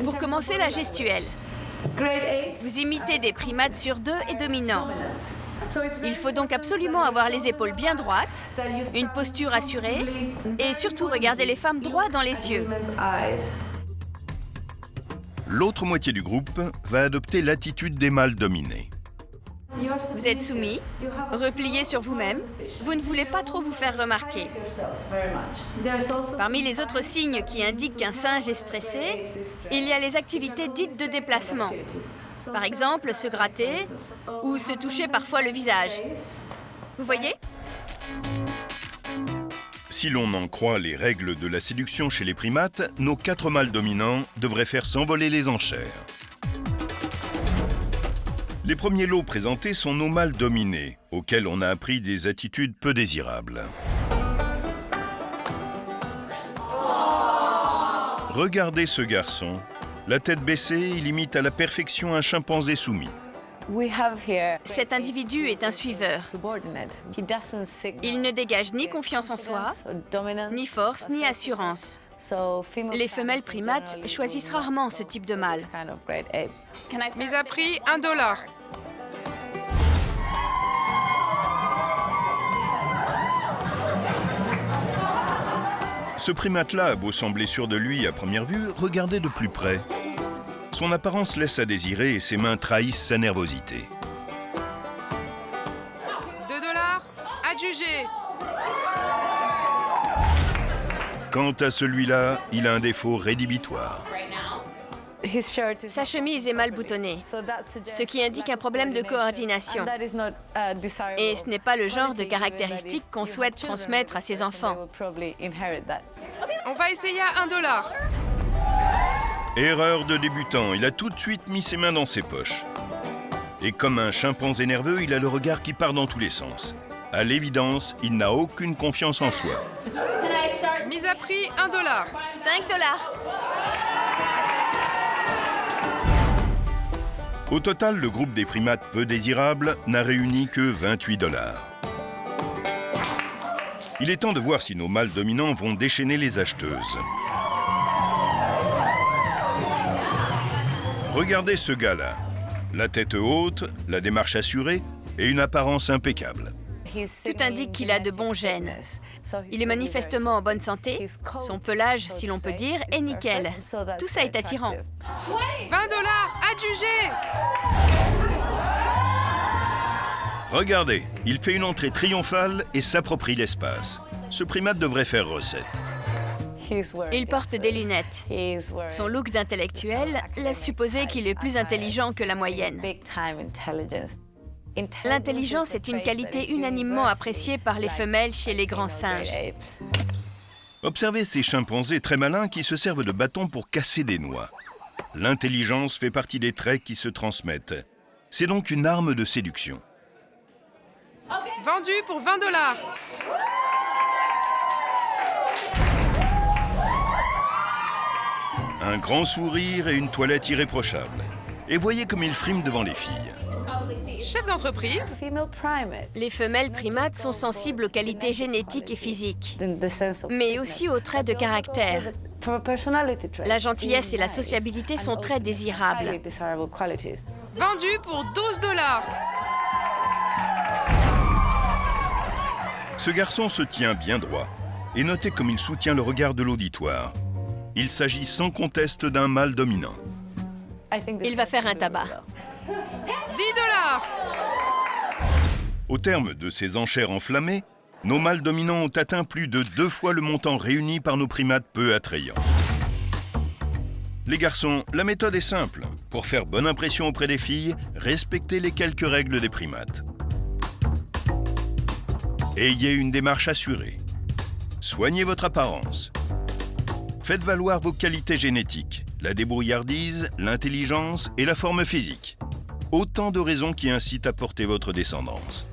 Pour commencer, la gestuelle. Vous imitez des primates sur deux et dominants. Il faut donc absolument avoir les épaules bien droites, une posture assurée et surtout regarder les femmes droit dans les yeux. L'autre moitié du groupe va adopter l'attitude des mâles dominés. Vous êtes soumis, replié sur vous-même, vous ne voulez pas trop vous faire remarquer. Parmi les autres signes qui indiquent qu'un singe est stressé, il y a les activités dites de déplacement. Par exemple, se gratter ou se toucher parfois le visage. Vous voyez ? Si l'on en croit les règles de la séduction chez les primates, nos 4 mâles dominants devraient faire s'envoler les enchères. Les premiers lots présentés sont nos mâles dominés, auxquels on a appris des attitudes peu désirables. Regardez ce garçon. La tête baissée, il imite à la perfection un chimpanzé soumis. Cet individu est un suiveur. Il ne dégage ni confiance en soi, ni force, ni assurance. Les femelles primates choisissent rarement ce type de mâle. Mise à prix, $1. Ce primate-là a beau sembler sûr de lui à première vue, regardez de plus près. Son apparence laisse à désirer et ses mains trahissent sa nervosité. $2, adjugé. Quant à celui-là, il a un défaut rédhibitoire. Sa chemise est mal boutonnée, ce qui indique un problème de coordination. Et ce n'est pas le genre de caractéristiques qu'on souhaite transmettre à ses enfants. On va essayer à $1. Erreur de débutant, il a tout de suite mis ses mains dans ses poches. Et comme un chimpanzé nerveux, il a le regard qui part dans tous les sens. À l'évidence, il n'a aucune confiance en soi. Mise à prix, $1. $5. Au total, le groupe des primates peu désirables n'a réuni que $28. Il est temps de voir si nos mâles dominants vont déchaîner les acheteuses. Regardez ce gars-là. La tête haute, la démarche assurée et une apparence impeccable. Tout indique qu'il a de bons gènes. Il est manifestement en bonne santé, son pelage, si l'on peut dire, est nickel. Tout ça est attirant. $20, adjugé. Regardez, il fait une entrée triomphale et s'approprie l'espace. Ce primate devrait faire recette. Il porte des lunettes. Son look d'intellectuel laisse supposer qu'il est plus intelligent que la moyenne. L'intelligence est une qualité unanimement appréciée par les femelles chez les grands singes. Observez ces chimpanzés très malins qui se servent de bâtons pour casser des noix. L'intelligence fait partie des traits qui se transmettent. C'est donc une arme de séduction. Vendu pour $20. Un grand sourire et une toilette irréprochable. Et voyez comme il frime devant les filles. Chef d'entreprise. Les femelles primates sont sensibles aux qualités génétiques et physiques, mais aussi aux traits de caractère. La gentillesse et la sociabilité sont très désirables. Vendu pour $12. Ce garçon se tient bien droit. Et notez comme il soutient le regard de l'auditoire. Il s'agit sans conteste d'un mâle dominant. Il va faire un tabac. $10. Au terme de ces enchères enflammées, nos mâles dominants ont atteint plus de 2 fois le montant réuni par nos primates peu attrayants. Les garçons, la méthode est simple. Pour faire bonne impression auprès des filles, respectez les quelques règles des primates. Ayez une démarche assurée. Soignez votre apparence. Faites valoir vos qualités génétiques, la débrouillardise, l'intelligence et la forme physique. Autant de raisons qui incitent à porter votre descendance.